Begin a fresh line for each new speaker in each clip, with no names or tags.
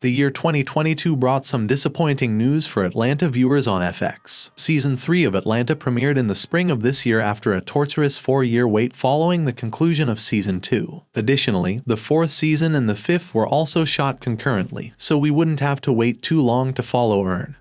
The year 2022 brought some disappointing news for Atlanta viewers on FX. Season 3 of Atlanta premiered in the spring of this year after a torturous 4-year wait following the conclusion of Season 2. Additionally, the 4th season and the 5th were also shot concurrently, so we wouldn't have to wait too long to follow Earn,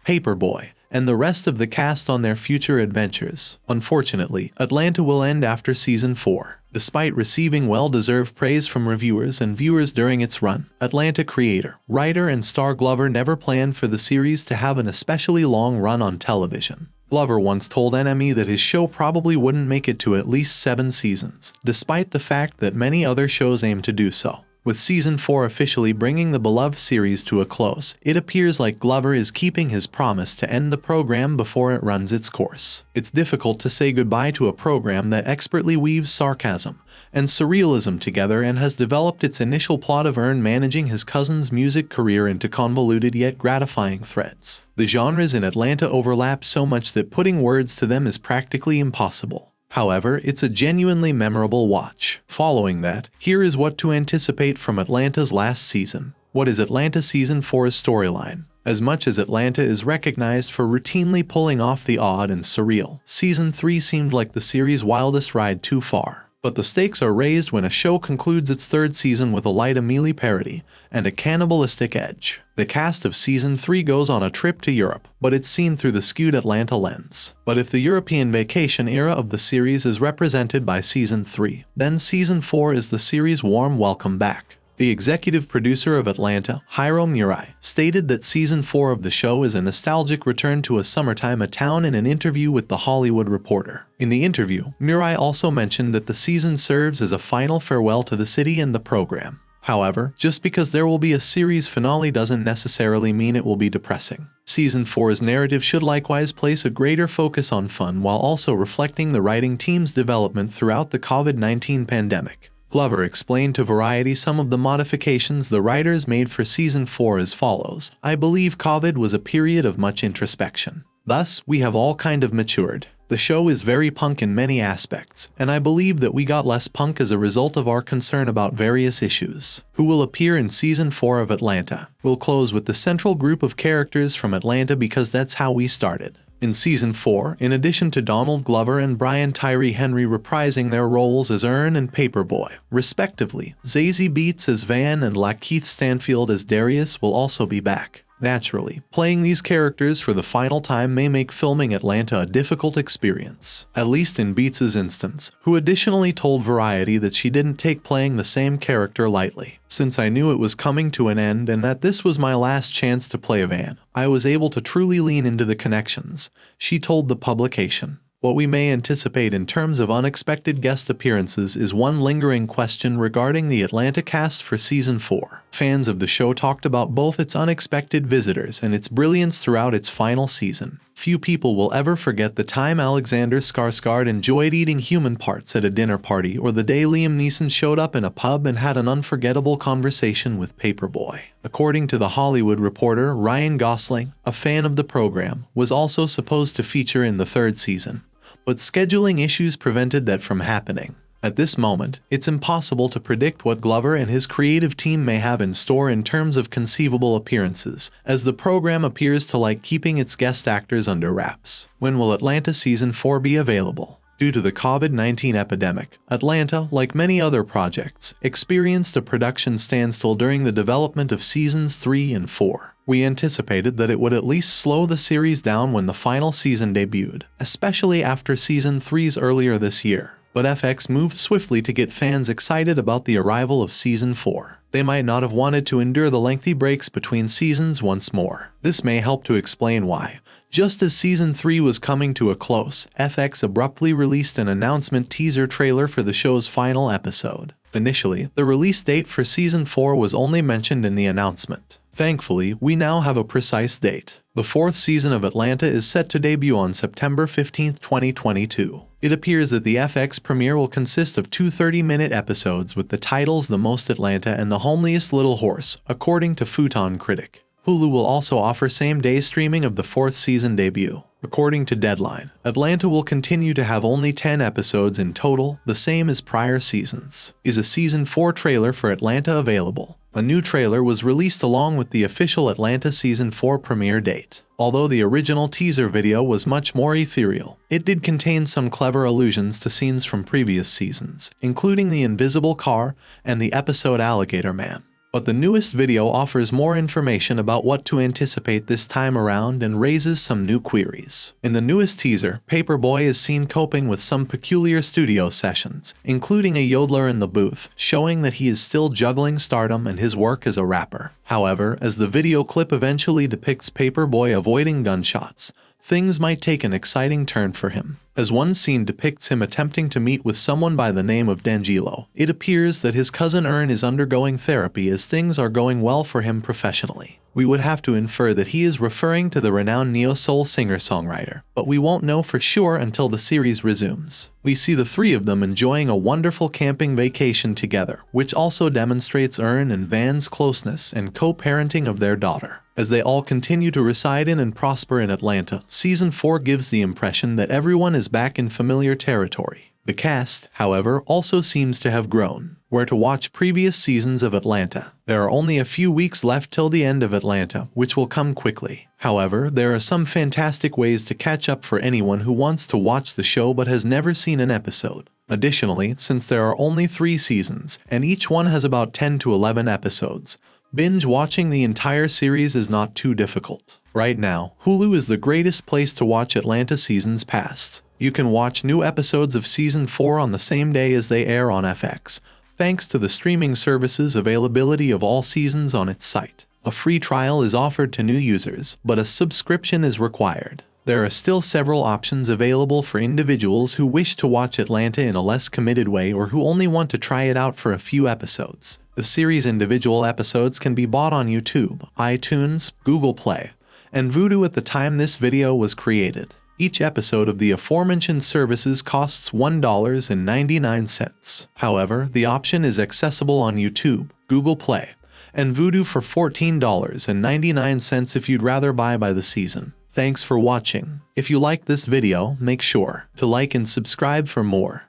Paperboy, and the rest of the cast on their future adventures. Unfortunately, Atlanta will end after Season 4. Despite receiving well-deserved praise from reviewers and viewers during its run, Atlanta creator, writer, and star Glover never planned for the series to have an especially long run on television. Glover once told NME that his show probably wouldn't make it to at least 7 seasons, despite the fact that many other shows aim to do so. With Season 4 officially bringing the beloved series to a close, it appears like Glover is keeping his promise to end the program before it runs its course. It's difficult to say goodbye to a program that expertly weaves sarcasm and surrealism together and has developed its initial plot of Earn managing his cousin's music career into convoluted yet gratifying threads. The genres in Atlanta overlap so much that putting words to them is practically impossible. However, it's a genuinely memorable watch. Following that, here is what to anticipate from Atlanta's last season. What is Atlanta Season 4's storyline? As much as Atlanta is recognized for routinely pulling off the odd and surreal, Season 3 seemed like the series' wildest ride too far. But the stakes are raised when a show concludes its 3rd season with a light Amelie parody and a cannibalistic edge. The cast of Season 3 goes on a trip to Europe, but it's seen through the skewed Atlanta lens. But if the European vacation era of the series is represented by Season 3, then Season 4 is the series' warm welcome back. The executive producer of Atlanta, Hiram Murai, stated that Season 4 of the show is a nostalgic return to a summertime town in an interview with The Hollywood Reporter. In the interview, Murai also mentioned that the season serves as a final farewell to the city and the program. However, just because there will be a series finale doesn't necessarily mean it will be depressing. Season 4's narrative should likewise place a greater focus on fun while also reflecting the writing team's development throughout the COVID-19 pandemic. Glover explained to Variety some of the modifications the writers made for Season 4 as follows. I believe COVID was a period of much introspection. Thus, we have all kind of matured. The show is very punk in many aspects, and I believe that we got less punk as a result of our concern about various issues. Who will appear in Season 4 of Atlanta? We'll close with the central group of characters from Atlanta because that's how we started. In Season 4, in addition to Donald Glover and Brian Tyree Henry reprising their roles as Earn and Paperboy, respectively, Zazie Beetz as Van and Lakeith Stanfield as Darius will also be back. Naturally, playing these characters for the final time may make filming Atlanta a difficult experience, at least in Beetz's instance, who additionally told Variety that she didn't take playing the same character lightly. Since I knew it was coming to an end and that this was my last chance to play Van, I was able to truly lean into the connections, she told the publication. What we may anticipate in terms of unexpected guest appearances is one lingering question regarding the Atlanta cast for Season 4. Fans of the show talked about both its unexpected visitors and its brilliance throughout its final season. Few people will ever forget the time Alexander Skarsgård enjoyed eating human parts at a dinner party or the day Liam Neeson showed up in a pub and had an unforgettable conversation with Paperboy. According to The Hollywood Reporter, Ryan Gosling, a fan of the program, was also supposed to feature in the 3rd season, but scheduling issues prevented that from happening. At this moment, it's impossible to predict what Glover and his creative team may have in store in terms of conceivable appearances, as the program appears to like keeping its guest actors under wraps. When will Atlanta Season 4 be available? Due to the COVID-19 epidemic, Atlanta, like many other projects, experienced a production standstill during the development of Seasons 3 and 4. We anticipated that it would at least slow the series down when the final season debuted, especially after Season 3's earlier this year. But FX moved swiftly to get fans excited about the arrival of Season 4. They might not have wanted to endure the lengthy breaks between seasons once more. This may help to explain why. Just as Season 3 was coming to a close, FX abruptly released an announcement teaser trailer for the show's final episode. Initially, the release date for Season 4 was only mentioned in the announcement. Thankfully, we now have a precise date. The 4th season of Atlanta is set to debut on September 15, 2022. It appears that the FX premiere will consist of 2 30-minute episodes with the titles The Most Atlanta and The Homeliest Little Horse, according to Futon Critic. Hulu will also offer same-day streaming of the 4th season debut. According to Deadline, Atlanta will continue to have only 10 episodes in total, the same as prior seasons. Is a Season 4 trailer for Atlanta available? A new trailer was released along with the official Atlanta Season 4 premiere date. Although the original teaser video was much more ethereal, it did contain some clever allusions to scenes from previous seasons, including the invisible car and the episode Alligator Man. But the newest video offers more information about what to anticipate this time around and raises some new queries. In the newest teaser, Paperboy is seen coping with some peculiar studio sessions, including a yodeler in the booth, showing that he is still juggling stardom and his work as a rapper. However, as the video clip eventually depicts Paperboy avoiding gunshots, things might take an exciting turn for him. As one scene depicts him attempting to meet with someone by the name of Dangelo, it appears that his cousin Ern is undergoing therapy as things are going well for him professionally. We would have to infer that he is referring to the renowned neo-soul singer-songwriter, but we won't know for sure until the series resumes. We see the three of them enjoying a wonderful camping vacation together, which also demonstrates Ern and Van's closeness and co-parenting of their daughter. As they all continue to reside in and prosper in Atlanta, Season 4 gives the impression that everyone is back in familiar territory. The cast, however, also seems to have grown. Where to watch previous seasons of Atlanta. There are only a few weeks left till the end of Atlanta, which will come quickly. However, there are some fantastic ways to catch up for anyone who wants to watch the show but has never seen an episode. Additionally, since there are only 3 seasons, and each one has about 10 to 11 episodes, binge watching the entire series is not too difficult. Right now, Hulu is the greatest place to watch Atlanta seasons past. You can watch new episodes of Season 4 on the same day as they air on FX, thanks to the streaming service's availability of all seasons on its site. A free trial is offered to new users, but a subscription is required. There are still several options available for individuals who wish to watch Atlanta in a less committed way or who only want to try it out for a few episodes. The series' individual episodes can be bought on YouTube, iTunes, Google Play, and Vudu at the time this video was created. Each episode of the aforementioned services costs $1.99. However, the option is accessible on YouTube, Google Play, and Vudu for $14.99 if you'd rather buy by the season. Thanks for watching. If you liked this video, make sure to like and subscribe for more.